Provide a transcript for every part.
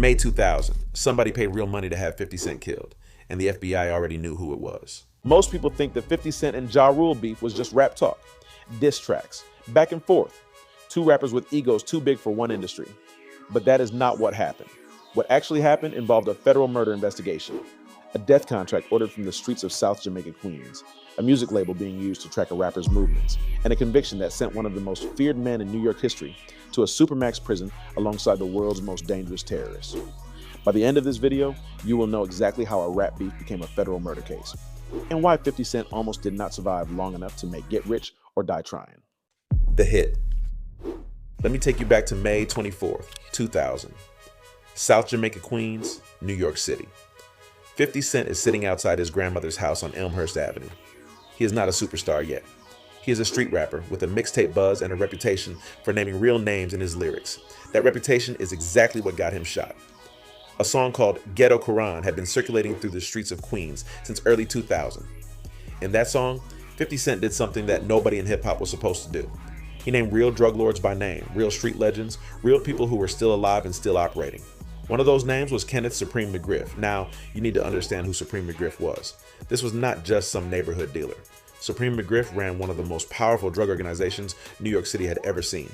May 2000, somebody paid real money to have 50 Cent killed, and the FBI already knew who it was. Most people think that 50 Cent and Ja Rule beef was just rap talk, diss tracks, back and forth, two rappers with egos too big for one industry. But that is not what happened. What actually happened involved a federal murder investigation, a death contract ordered from the streets of South Jamaica Queens, a music label being used to track a rapper's movements, and a conviction that sent one of the most feared men in New York history to a supermax prison alongside the world's most dangerous terrorists. By the end of this video, you will know exactly how a rap beef became a federal murder case, and why 50 Cent almost did not survive long enough to make Get Rich or Die Trying. The hit. Let me take you back to May 24th, 2000. South Jamaica Queens, New York City. 50 Cent is sitting outside his grandmother's house on Elmhurst Avenue. He is not a superstar yet. He is a street rapper with a mixtape buzz and a reputation for naming real names in his lyrics. That reputation is exactly what got him shot. A song called Ghetto Quran had been circulating through the streets of Queens since early 2000. In that song, 50 Cent did something that nobody in hip-hop was supposed to do. He named real drug lords by name, real street legends, real people who were still alive and still operating. One of those names was Kenneth Supreme McGriff. Now, you need to understand who Supreme McGriff was. This was not just some neighborhood dealer. Supreme McGriff ran one of the most powerful drug organizations New York City had ever seen.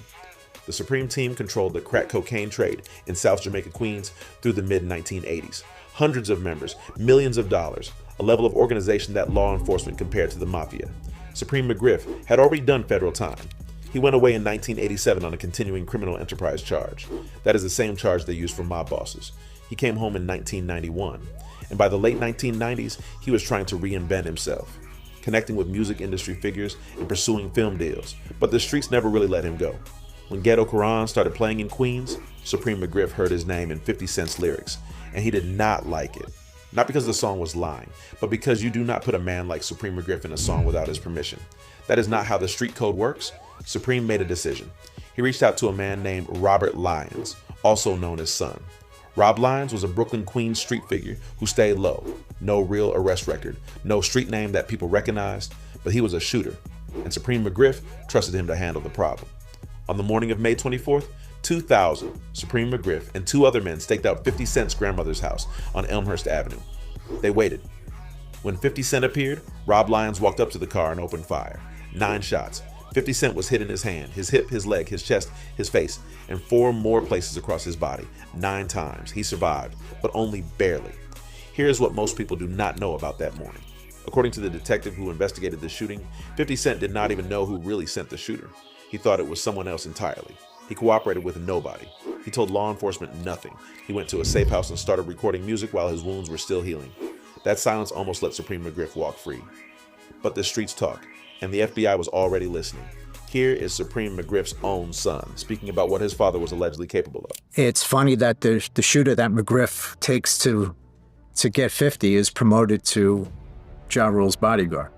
The Supreme team controlled the crack cocaine trade in South Jamaica Queens through the mid-1980s. Hundreds of members, millions of dollars, a level of organization that law enforcement compared to the mafia. Supreme McGriff had already done federal time. He went away in 1987 on a continuing criminal enterprise charge. That is the same charge they used for mob bosses. He came home in 1991, and by the late 1990s, he was trying to reinvent himself, connecting with music industry figures and pursuing film deals, but the streets never really let him go. When Ghetto Quran started playing in Queens, Supreme McGriff heard his name in 50 Cent's lyrics, and he did not like it. Not because the song was lying, but because you do not put a man like Supreme McGriff in a song without his permission. That is not how the street code works. Supreme made a decision. He reached out to a man named Robert Lyons, also known as Son. Rob Lyons was a Brooklyn Queens street figure who stayed low. No real arrest record, no street name that people recognized, but he was a shooter, and Supreme McGriff trusted him to handle the problem. On the morning of May 24th, 2000, Supreme McGriff and two other men staked out 50 Cent's grandmother's house on Elmhurst Avenue. They waited. When 50 Cent appeared, Rob Lyons walked up to the car and opened fire. 9 shots. 50 Cent was hit in his hand, his hip, his leg, his chest, his face, and 4 more places across his body. 9 times. He survived, but only barely. Here's what most people do not know about that morning. According to the detective who investigated the shooting, 50 Cent did not even know who really sent the shooter. He thought it was someone else entirely. He cooperated with nobody. He told law enforcement nothing. He went to a safe house and started recording music while his wounds were still healing. That silence almost let Supreme McGriff walk free. But the streets talk, and the FBI was already listening. Here is Supreme McGriff's own son, speaking about what his father was allegedly capable of. It's funny that the shooter that McGriff takes to get 50 is promoted to Ja Rule's bodyguard.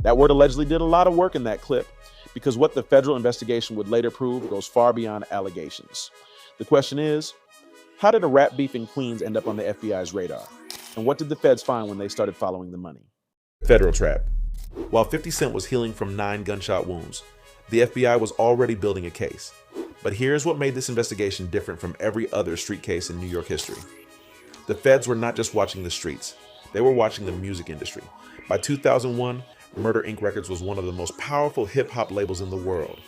That word allegedly did a lot of work in that clip, because what the federal investigation would later prove goes far beyond allegations. The question is, how did a rap beef in Queens end up on the FBI's radar? And what did the feds find when they started following the money? Federal trap. While 50 Cent was healing from 9 gunshot wounds, the FBI was already building a case. But here's what made this investigation different from every other street case in New York history. The feds were not just watching the streets, they were watching the music industry. By 2001, Murder Inc. Records was one of the most powerful hip-hop labels in the world.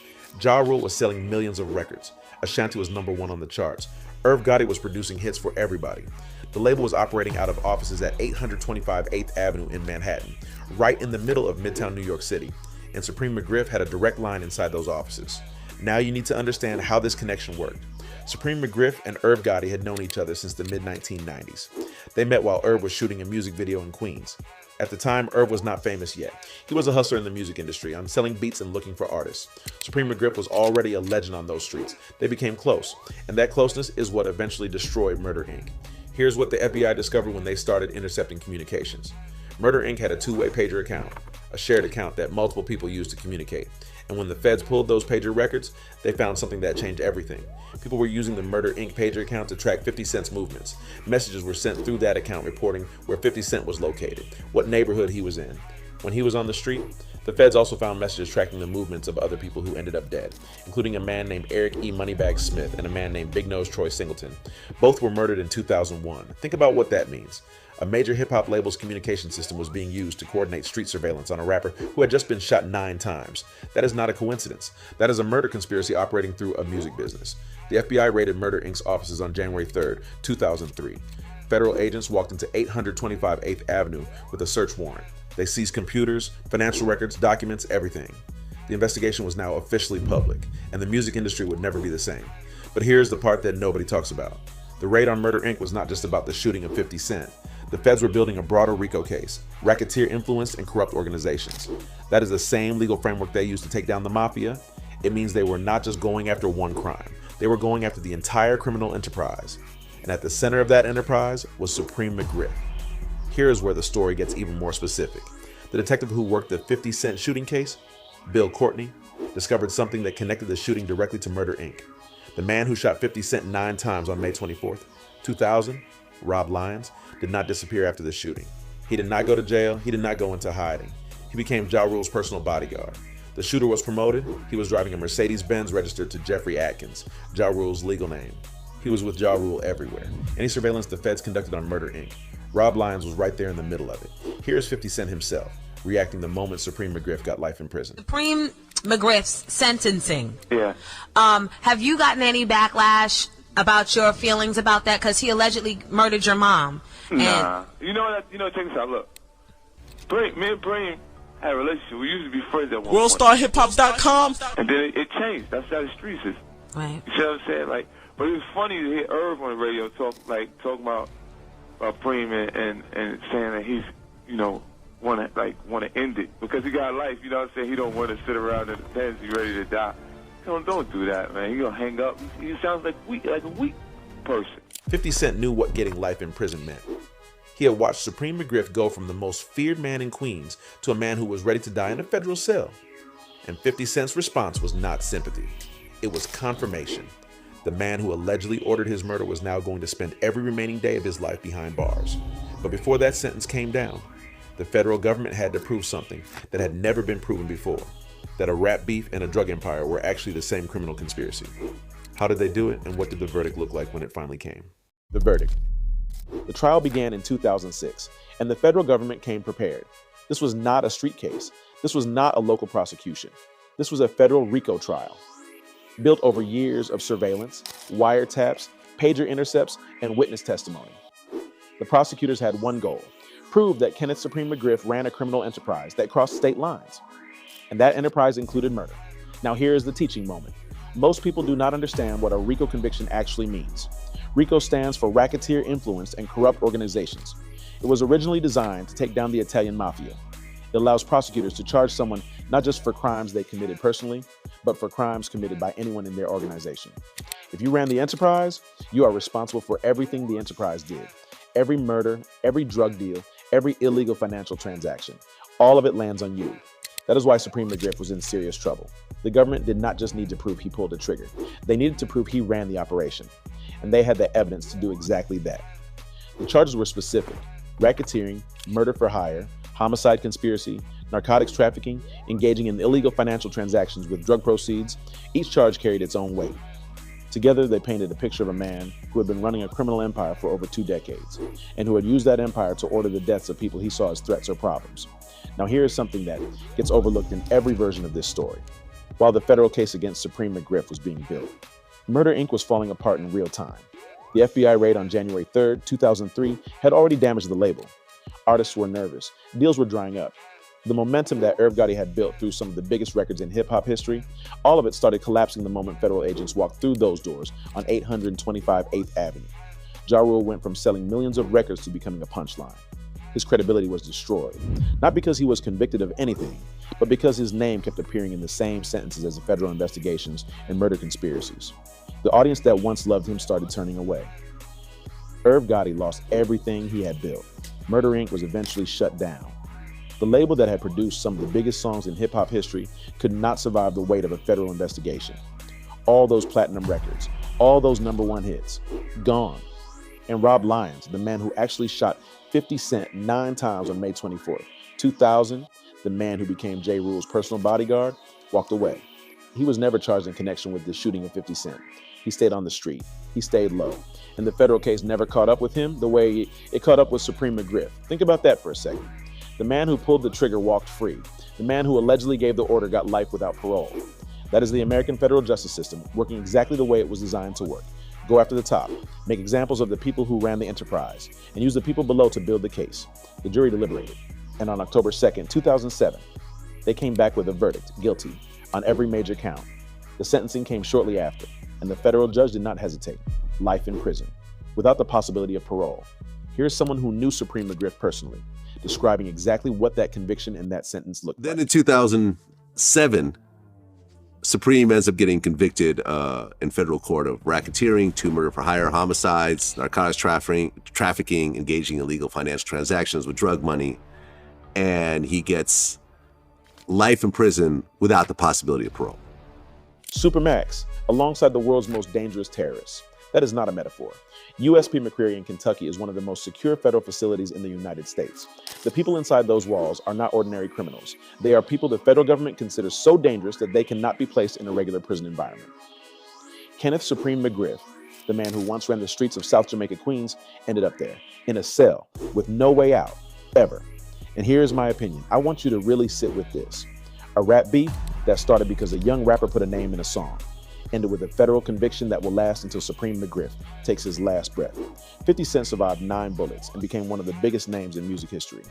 Ja Rule was selling millions of records. Ashanti was #1 on the charts. Irv Gotti was producing hits for everybody. The label was operating out of offices at 825 8th Avenue in Manhattan, right in the middle of Midtown New York City, and Supreme McGriff had a direct line inside those offices. Now you need to understand how this connection worked. Supreme McGriff and Irv Gotti had known each other since the mid-1990s. They met while Irv was shooting a music video in Queens. At the time, Irv was not famous yet. He was a hustler in the music industry, on selling beats and looking for artists. Supreme McGriff was already a legend on those streets. They became close, and that closeness is what eventually destroyed Murder Inc. Here's what the FBI discovered when they started intercepting communications. Murder Inc. had a 2-way pager account, a shared account that multiple people used to communicate. And when the feds pulled those pager records, they found something that changed everything. People were using the Murder Inc. pager account to track 50 Cent's movements. Messages were sent through that account reporting where 50 Cent was located, what neighborhood he was in, When he was on the street, the feds also found messages tracking the movements of other people who ended up dead, including a man named Eric E. Moneybag Smith and a man named Big Nose Troy Singleton. Both were murdered in 2001. Think about what that means. A major hip-hop label's communication system was being used to coordinate street surveillance on a rapper who had just been shot 9 times. That is not a coincidence. That is a murder conspiracy operating through a music business. The FBI raided Murder Inc.'s offices on January 3rd, 2003. Federal agents walked into 825 8th Avenue with a search warrant. They seized computers, financial records, documents, everything. The investigation was now officially public, and the music industry would never be the same. But here's the part that nobody talks about. The raid on Murder Inc. was not just about the shooting of 50 Cent. The feds were building a broader RICO case, racketeer-influenced and corrupt organizations. That is the same legal framework they used to take down the mafia. It means they were not just going after one crime. They were going after the entire criminal enterprise. And at the center of that enterprise was Supreme McGriff. Here is where the story gets even more specific. The detective who worked the 50 Cent shooting case, Bill Courtney, discovered something that connected the shooting directly to Murder Inc. The man who shot 50 Cent 9 times on May 24th, 2000, Rob Lyons, did not disappear after the shooting. He did not go to jail. He did not go into hiding. He became Ja Rule's personal bodyguard. The shooter was promoted. He was driving a Mercedes-Benz registered to Jeffrey Atkins, Ja Rule's legal name. He was with Ja Rule everywhere. Any surveillance the feds conducted on Murder Inc., Rob Lyons was right there in the middle of it. Here's 50 Cent himself, reacting the moment Supreme McGriff got life in prison. Supreme McGriff's sentencing. Yeah. Have you gotten any backlash about your feelings about that? Because he allegedly murdered your mom. Nah. You know what? Check this out. Look. Me and Bream had a relationship. We used to be friends at one point. WorldStarHipHop.com. And then it changed. That's how the streets is. Right. You see what I'm saying? Like, but it was funny to hear Irv on the radio talking about Bream and saying that he's, want to end it because he got life. You know what I'm saying? He don't want to sit around in the pens. He's ready to die. Don't do that, man. You're gonna hang up. He sounds like a weak person. 50 Cent knew what getting life in prison meant. He had watched Supreme McGriff go from the most feared man in Queens to a man who was ready to die in a federal cell. And 50 Cent's response was not sympathy. It was confirmation. The man who allegedly ordered his murder was now going to spend every remaining day of his life behind bars. But before that sentence came down, the federal government had to prove something that had never been proven before, that a rap beef and a drug empire were actually the same criminal conspiracy. How did they do it, and what did the verdict look like when it finally came? The verdict. The trial began in 2006, and the federal government came prepared. This was not a street case. This was not a local prosecution. This was a federal RICO trial, built over years of surveillance, wiretaps, pager intercepts, and witness testimony. The prosecutors had one goal: prove that Kenneth Supreme McGriff ran a criminal enterprise that crossed state lines. And that enterprise included murder. Now here is the teaching moment. Most people do not understand what a RICO conviction actually means. RICO stands for Racketeer Influenced and Corrupt Organizations. It was originally designed to take down the Italian mafia. It allows prosecutors to charge someone not just for crimes they committed personally, but for crimes committed by anyone in their organization. If you ran the enterprise, you are responsible for everything the enterprise did. Every murder, every drug deal, every illegal financial transaction. All of it lands on you. That is why Supreme McGriff was in serious trouble. The government did not just need to prove he pulled the trigger. They needed to prove he ran the operation. And they had the evidence to do exactly that. The charges were specific: racketeering, murder for hire, homicide conspiracy, narcotics trafficking, engaging in illegal financial transactions with drug proceeds. Each charge carried its own weight. Together, they painted a picture of a man who had been running a criminal empire for over 2 decades, and who had used that empire to order the deaths of people he saw as threats or problems. Now here is something that gets overlooked in every version of this story. While the federal case against Supreme McGriff was being built, Murder Inc. was falling apart in real time. The FBI raid on January 3rd, 2003 had already damaged the label. Artists were nervous. Deals were drying up. The momentum that Irv Gotti had built through some of the biggest records in hip-hop history, all of it started collapsing the moment federal agents walked through those doors on 825 8th Avenue. Ja Rule went from selling millions of records to becoming a punchline. His credibility was destroyed, not because he was convicted of anything, but because his name kept appearing in the same sentences as the federal investigations and murder conspiracies. The audience that once loved him started turning away. Irv Gotti lost everything he had built. Murder Inc. was eventually shut down. The label that had produced some of the biggest songs in hip-hop history could not survive the weight of a federal investigation. All those platinum records, all those #1 hits, gone. And Rob Lyons, the man who actually shot 50 Cent 9 times on May 24th, 2000, the man who became J. Rule's personal bodyguard, walked away. He was never charged in connection with the shooting of 50 Cent. He stayed on the street. He stayed low. And the federal case never caught up with him the way it caught up with Supreme McGriff. Think about that for a second. The man who pulled the trigger walked free. The man who allegedly gave the order got life without parole. That is the American federal justice system, working exactly the way it was designed to work. Go after the top, make examples of the people who ran the enterprise, and use the people below to build the case. The jury deliberated. And on October 2nd, 2007, they came back with a verdict, guilty, on every major count. The sentencing came shortly after, and the federal judge did not hesitate. Life in prison, without the possibility of parole. Here's someone who knew Supreme McGriff personally, describing exactly what that conviction and that sentence looked like. Then in 2007, Supreme ends up getting convicted in federal court of racketeering, 2 murder for hire homicides, narcotics trafficking, engaging in illegal financial transactions with drug money, and he gets life in prison without the possibility of parole. Supermax, alongside the world's most dangerous terrorists. That is not a metaphor. USP McCreary in Kentucky is one of the most secure federal facilities in the United States. The people inside those walls are not ordinary criminals. They are people the federal government considers so dangerous that they cannot be placed in a regular prison environment. Kenneth Supreme McGriff, the man who once ran the streets of South Jamaica Queens, ended up there, in a cell, with no way out, ever. And here's my opinion. I want you to really sit with this. A rap beef that started because a young rapper put a name in a song, ended with a federal conviction that will last until Supreme McGriff takes his last breath. 50 Cent survived 9 bullets and became one of the biggest names in music history.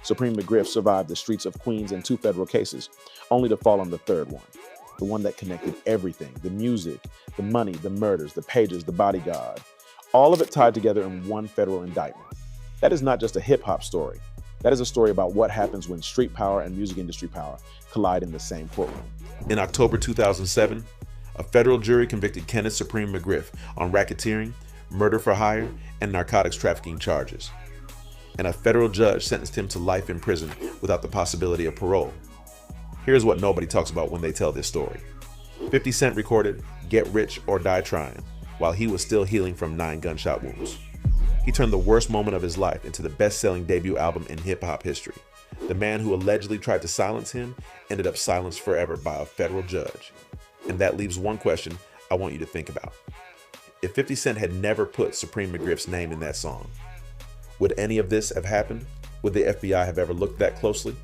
Supreme McGriff survived the streets of Queens and 2 federal cases, only to fall on the 3rd one, the one that connected everything, the music, the money, the murders, the pages, the bodyguard, all of it tied together in one federal indictment. That is not just a hip-hop story. That is a story about what happens when street power and music industry power collide in the same courtroom. In October 2007, a federal jury convicted Kenneth Supreme McGriff on racketeering, murder for hire, and narcotics trafficking charges. And a federal judge sentenced him to life in prison without the possibility of parole. Here's what nobody talks about when they tell this story. 50 Cent recorded "Get Rich or Die Trying" while he was still healing from 9 gunshot wounds. He turned the worst moment of his life into the best-selling debut album in hip-hop history. The man who allegedly tried to silence him ended up silenced forever by a federal judge. And that leaves one question I want you to think about. If 50 Cent had never put Supreme McGriff's name in that song, would any of this have happened? Would the FBI have ever looked that closely?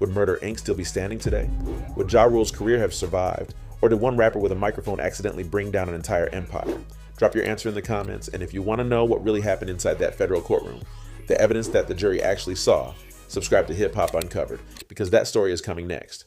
Would Murder Inc. still be standing today? Would Ja Rule's career have survived? Or did one rapper with a microphone accidentally bring down an entire empire? Drop your answer in the comments, and if you want to know what really happened inside that federal courtroom, the evidence that the jury actually saw, subscribe to Hip Hop Uncovered, because that story is coming next.